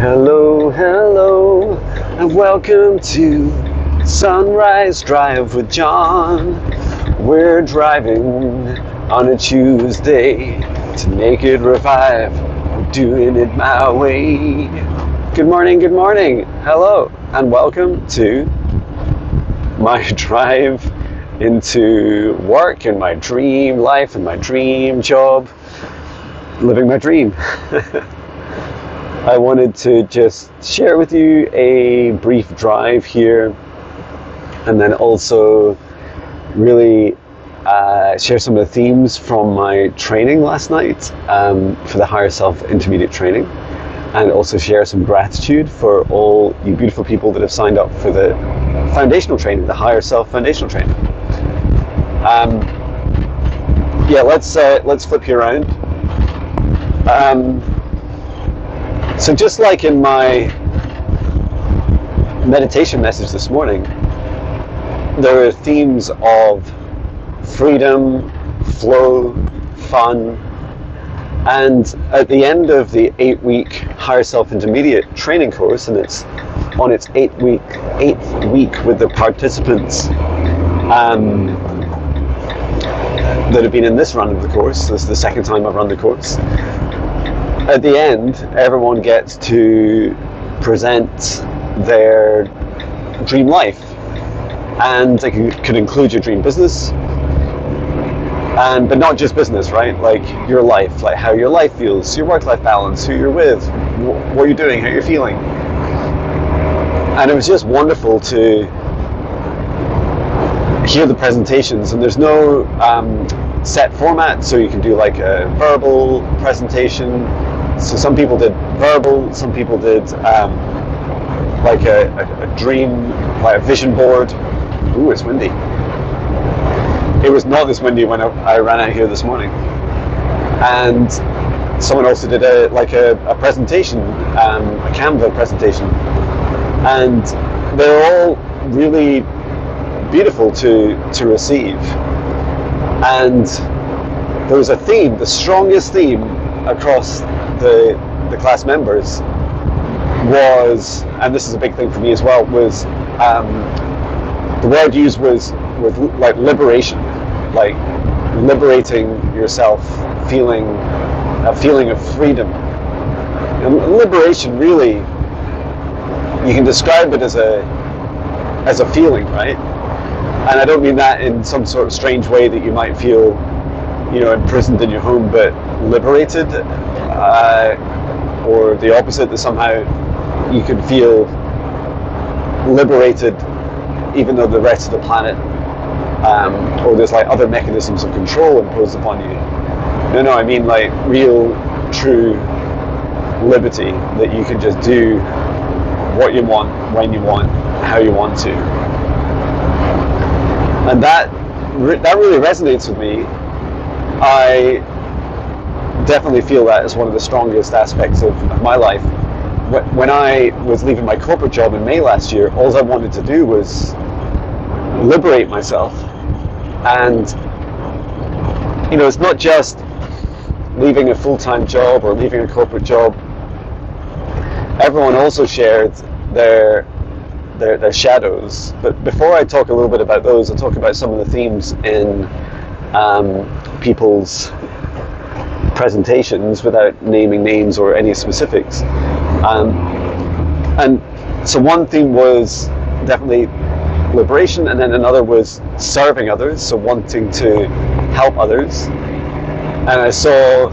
Hello, hello, and welcome to Sunrise Drive with John. We're driving on a Tuesday to make it revive. I'm doing it my way. Good morning, hello, and welcome to my drive into work and my dream life and my dream job, living my dream. I wanted to just share with you a brief drive here, and then also really share some of the themes from my training last night for the Higher Self Intermediate training, and also share some gratitude for all you beautiful people that have signed up for the foundational training, the Higher Self Foundational training. Let's flip you around. So just like in my meditation message this morning, there are themes of freedom, flow, fun, and at the end of the 8-week Higher Self Intermediate training course, and it's on its eighth week with the participants that have been in this run of the course. This is the second time I've run the course. At the end, everyone gets to present their dream life, and it could include your dream business, but not just business, right? Like your life, like how your life feels, your work-life balance, who you're with, what you're doing, how you're feeling. And it was just wonderful to hear the presentations, and there's no set format, so you can do like a verbal presentation. So some people did verbal, some people did like a dream, like a vision board. Ooh, it's windy. It was not this windy when I ran out here this morning. And someone also did a presentation, a Canva presentation. And they're all really beautiful to receive. And there was a theme, the strongest theme across the class members was, and this is a big thing for me as well, was the word used was like liberation, like liberating yourself, feeling a feeling of freedom. And liberation, really, you can describe it as a feeling, right? And I don't mean that in some sort of strange way that you might feel, imprisoned in your home, but liberated, or the opposite, that somehow you could feel liberated even though the rest of the planet, or there's like other mechanisms of control imposed upon you. No, I mean like real, true liberty, that you can just do what you want, when you want, how you want to. And that really resonates with me. I definitely feel that as one of the strongest aspects of my life. When I was leaving my corporate job in May last year, all I wanted to do was liberate myself. And, it's not just leaving a full-time job or leaving a corporate job. Everyone also shared their shadows. But before I talk a little bit about those, I'll talk about some of the themes in people's presentations without naming names or any specifics. And so one theme was definitely liberation, and then another was serving others, so wanting to help others. And I saw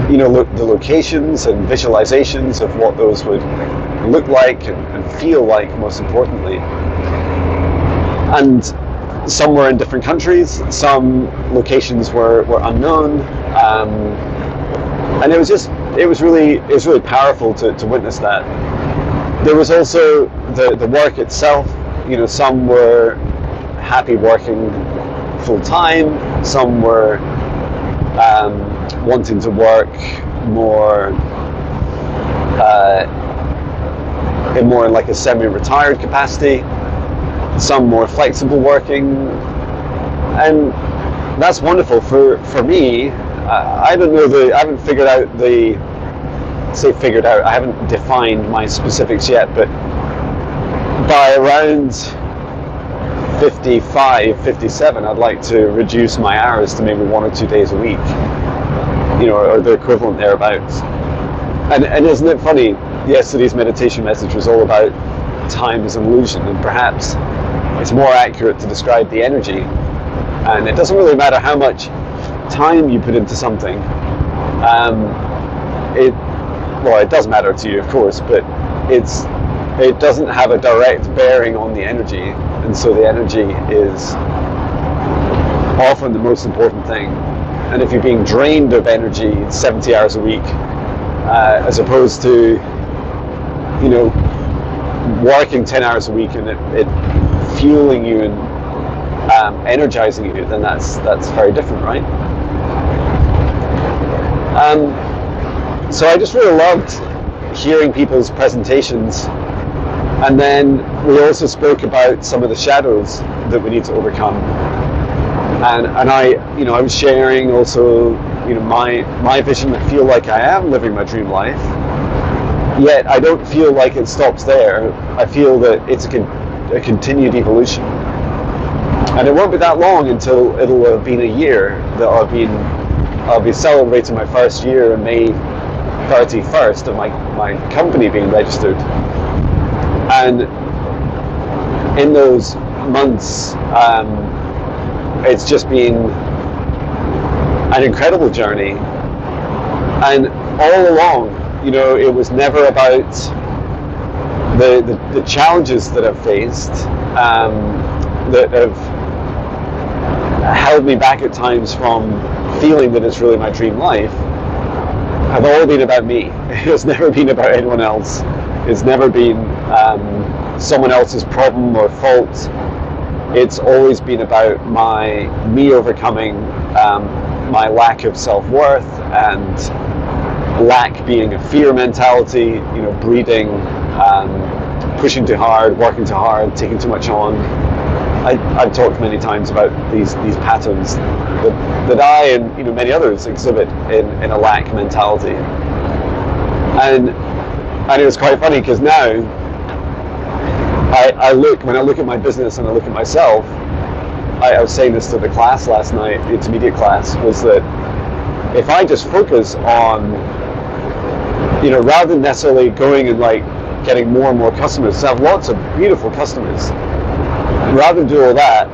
the locations and visualizations of what those would look like and feel like, most importantly. And some were in different countries, some locations were unknown, and it was really powerful to witness that. There was also the work itself. Some were happy working full time, some were wanting to work more in like a semi-retired capacity, some more flexible working, and that's wonderful for me. I don't know, I haven't figured out I haven't defined my specifics yet, but by around 55, 57, I'd like to reduce my hours to maybe 1 or 2 days a week, or the equivalent thereabouts. And isn't it funny, yesterday's meditation message was all about time as an illusion, and perhaps it's more accurate to describe the energy. And it doesn't really matter how much time you put into something. It does matter to you, of course, but it doesn't have a direct bearing on the energy, and so the energy is often the most important thing. And if you're being drained of energy 70 hours a week, as opposed to, working 10 hours a week and it fueling you and energizing you, then that's very different, right? So I just really loved hearing people's presentations, and then we also spoke about some of the shadows that we need to overcome. And I was sharing also, my vision. I feel like I am living my dream life, yet I don't feel like it stops there. I feel that it's a continued evolution, and it won't be that long until it'll have been a year that I'll be celebrating my first year on May 31st of my company being registered. And in those months, it's just been an incredible journey. And all along, it was never about the challenges that I've faced, that have held me back at times from feeling that it's really my dream life, have all been about me. It's never been about anyone else. It's never been someone else's problem or fault. It's always been about me overcoming my lack of self-worth, and lack being a fear mentality, breeding, pushing too hard, working too hard, taking too much on. I've talked many times about these patterns that I and many others exhibit in a lack mentality. And it was quite funny because now when I look at my business and I look at myself, I was saying this to the class last night, the intermediate class, was that if I just focus on, rather than necessarily going and getting more and more customers, I have lots of beautiful customers. Rather than do all that,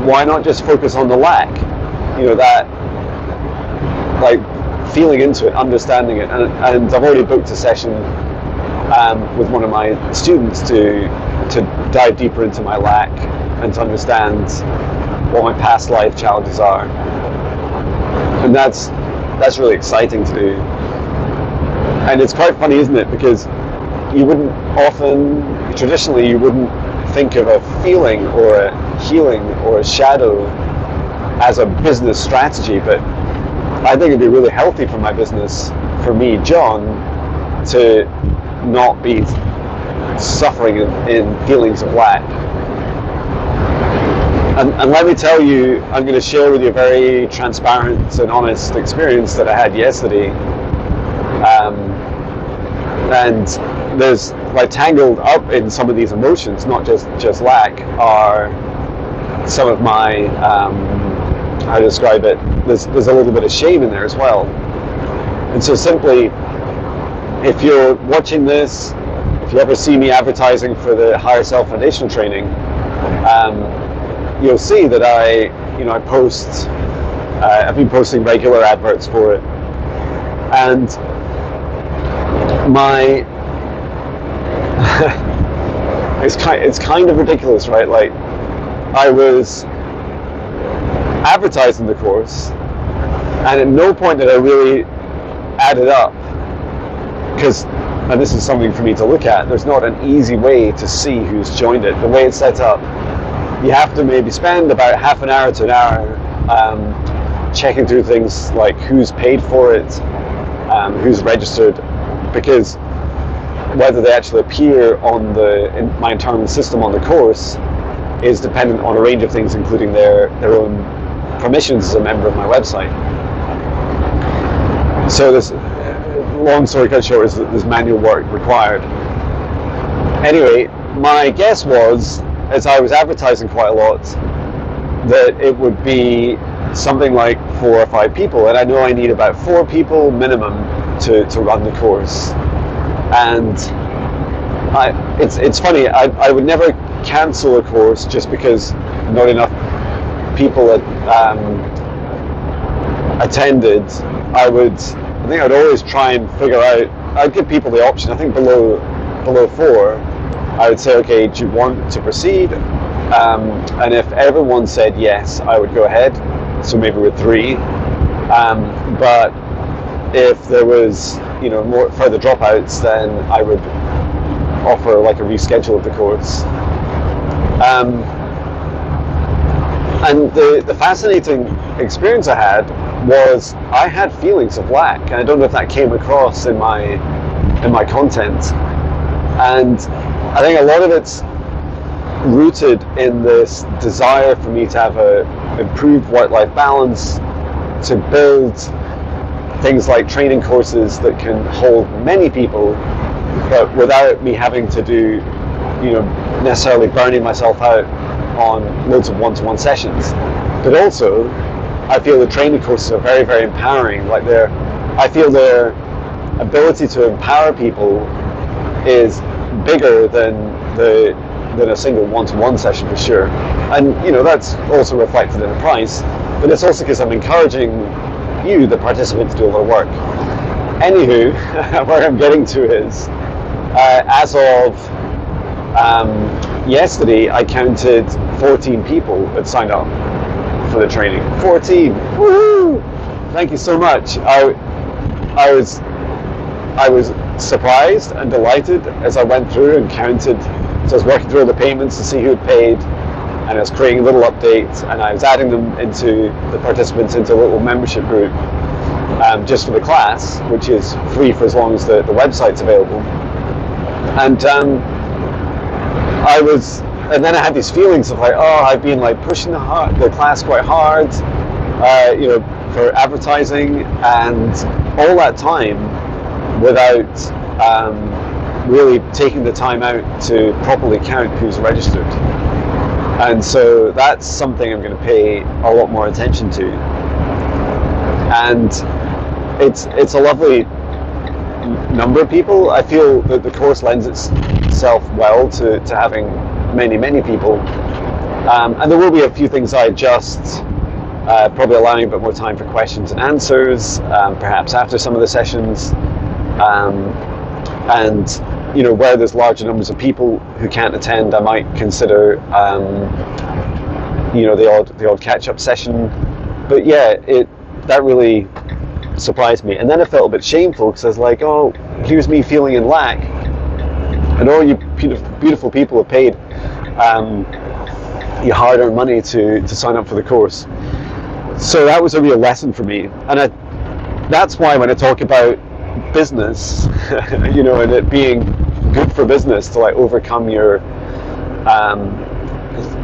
why not just focus on the lack? That feeling into it, understanding it. And I've already booked a session with one of my students to dive deeper into my lack and to understand what my past life challenges are. And that's really exciting to do. And it's quite funny, isn't it? Because traditionally you wouldn't think of a feeling or a healing or a shadow as a business strategy, but I think it'd be really healthy for my business, for me, John, to not be suffering in feelings of lack. And let me tell you, I'm going to share with you a very transparent and honest experience that I had yesterday. And there's tangled up in some of these emotions, not just lack, are some of my how to describe it, there's a little bit of shame in there as well. And so simply, if you're watching this, if you ever see me advertising for the Higher Self Foundational Training, you'll see that I post, I've been posting regular adverts for it. And it's kind of ridiculous, right? I was advertising the course, and at no point did I really add it up, because, and this is something for me to look at, there's not an easy way to see who's joined it. The way it's set up, you have to maybe spend about half an hour to an hour checking through things like who's paid for it, who's registered, because whether they actually appear in my internal system on the course is dependent on a range of things, including their own permissions as a member of my website. So this, long story cut short, is that there's manual work required. Anyway, my guess was, as I was advertising quite a lot, that it would be something like 4 or 5 people, and I know I need about 4 people minimum to run the course. And it's funny, I would never cancel a course just because not enough people attended. I think I'd always try and figure out, I'd give people the option. I think below 4, I would say, okay, do you want to proceed? And if everyone said yes, I would go ahead. So maybe with 3. But if there was, more further dropouts, then I would offer like a reschedule of the course. And the fascinating experience I had was I had feelings of lack, and I don't know if that came across in my content. And I think a lot of it's rooted in this desire for me to have a improved work-life balance, to build things like training courses that can hold many people, but without me having to do, necessarily burning myself out on loads of one-to-one sessions. But also, I feel the training courses are very, very empowering. I feel their ability to empower people is bigger than a single one-to-one session for sure. And that's also reflected in the price, but it's also because I'm encouraging you, the participant, to do a lot of work. Anywho, where I'm getting to is, as of yesterday, I counted 14 people had signed up for the training. 14! Woohoo! Thank you so much. I was surprised and delighted as I went through and counted. So I was working through all the payments to see who had paid, and I was creating little updates, and I was adding them into the participants into a little membership group just for the class, which is free for as long as the website's available. And then I had these feelings of I've been pushing the class quite hard, for advertising, and all that time without really taking the time out to properly count who's registered. And so that's something I'm going to pay a lot more attention to. And it's a lovely number of people. I feel that the course lends itself well to having many people. And there will be a few things I adjust, probably allowing a bit more time for questions and answers, perhaps after some of the sessions. And where there's larger numbers of people who can't attend, I might consider the odd catch-up session. But yeah, that really surprised me. And then I felt a bit shameful because I was like, oh, here's me feeling in lack, and all you beautiful people have paid your hard-earned money to sign up for the course. So that was a real lesson for me. And that's why when I talk about business, and it being good for business to overcome your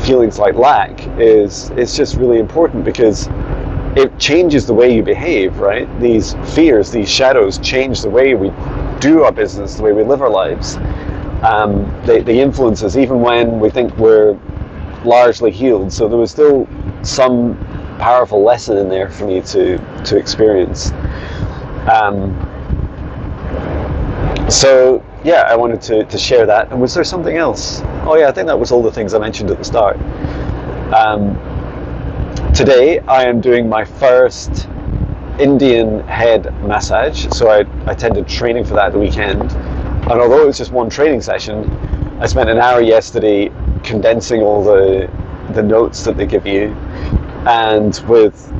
feelings like lack, it's just really important, because it changes the way you behave, right? These fears, these shadows change the way we do our business, the way we live our lives. They influence us even when we think we're largely healed. So there was still some powerful lesson in there for me to experience. So yeah, I wanted to share that. And was there something else? Oh yeah, I think that was all the things I mentioned at the start. Today I am doing my first Indian head massage. So I attended training for that at the weekend. And although it was just one training session, I spent an hour yesterday condensing all the notes that they give you. And with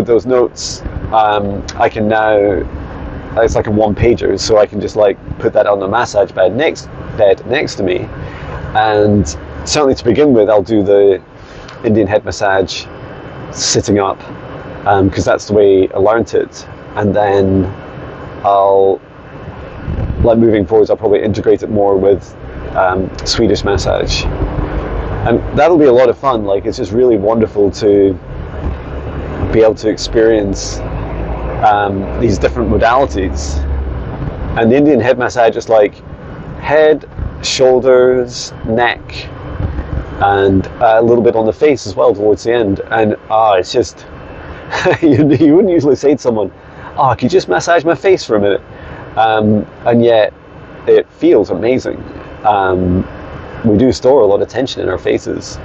those notes, I can now, it's like a one-pager, so I can just put that on the massage bed next to me. And certainly to begin with, I'll do the Indian head massage sitting up, because that's the way I learnt it. And then moving forwards, I'll probably integrate it more with Swedish massage. And that'll be a lot of fun. It's just really wonderful to be able to experience these different modalities. And the Indian head massage is like head, shoulders, neck, and a little bit on the face as well towards the end. And it's just, you wouldn't usually say to someone, could you just massage my face for a minute? And yet it feels amazing. We do store a lot of tension in our faces.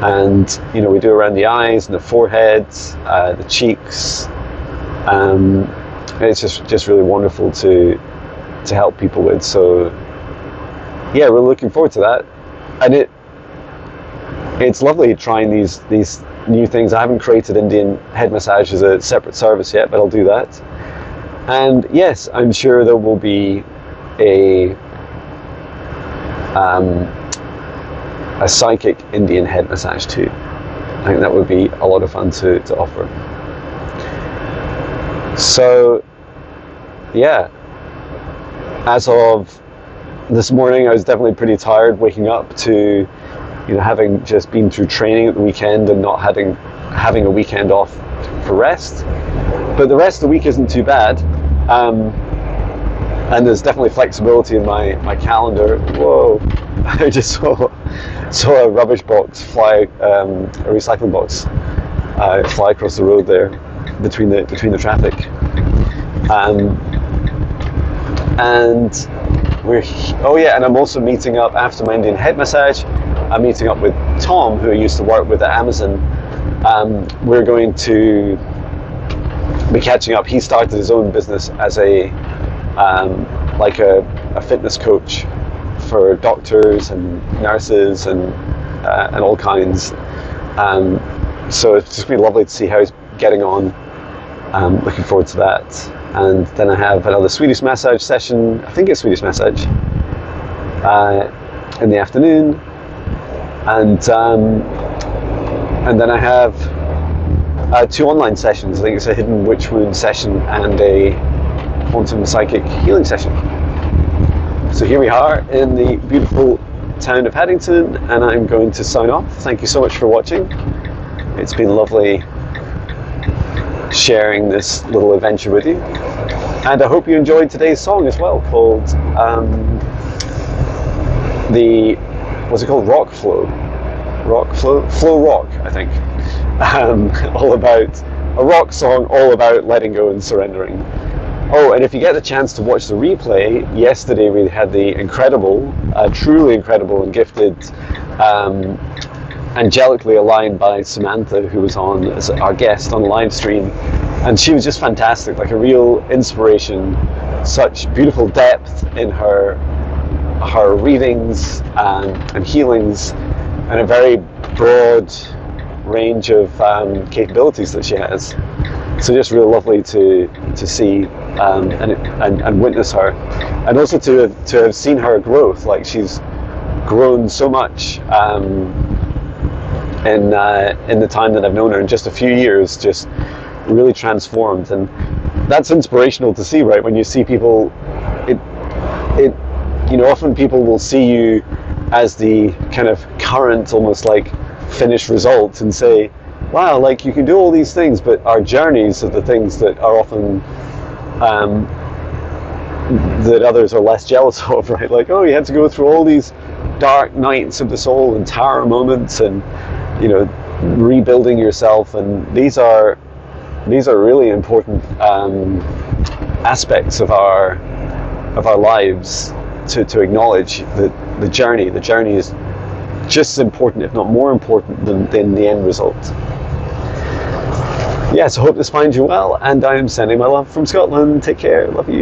And, we do around the eyes and the forehead, the cheeks. It's just really wonderful to help people with. So yeah, we're looking forward to that. And it's lovely trying these new things. I haven't created Indian head massage as a separate service yet, but I'll do that. And yes, I'm sure there will be a psychic Indian head massage too. I think that would be a lot of fun to offer. So yeah, as of this morning, I was definitely pretty tired waking up to, having just been through training at the weekend and not having a weekend off for rest. But the rest of the week isn't too bad. And there's definitely flexibility in my calendar. Whoa, I just saw a rubbish box fly, a recycling box fly across the road there between the traffic. And and I'm also meeting up after my Indian head massage. I'm meeting up with Tom, who I used to work with at Amazon. We're going to be catching up. He started his own business as a fitness coach for doctors and nurses and all kinds. So it's just been lovely to see how he's getting on. Looking forward to that. And then I have another Swedish massage session. I think it's Swedish massage in the afternoon. And then I have 2 online sessions. I think it's a hidden witch wound session and a quantum psychic healing session. So here we are in the beautiful town of Haddington, and I'm going to sign off. Thank you so much for watching. It's been lovely sharing this little adventure with you, and I hope you enjoyed today's song as well, called what's it called? Flow Rock, I think. All about a rock song, all about letting go and surrendering. Oh, and if you get the chance to watch the replay, yesterday we had the incredible, truly incredible and gifted, angelically aligned by Samantha, who was on as our guest on the live stream, and she was just fantastic, like a real inspiration. Such beautiful depth in her readings and healings, and a very broad range of capabilities that she has. So just really lovely to see and witness her, and also to have seen her growth. Like, she's grown so much in the time that I've known her. In just a few years, just really transformed, and that's inspirational to see, right? When you see people, often people will see you as the kind of current, almost like finished result, and say, wow, like, you can do all these things, but our journeys are the things that are often that others are less jealous of, right? Like, oh, you had to go through all these dark nights of the soul and tower moments, and rebuilding yourself, and these are really important aspects of our lives to acknowledge. The journey is just as important, if not more important, than the end result. Yes, I hope this finds you well, and I'm sending my love from Scotland. Take care, love you.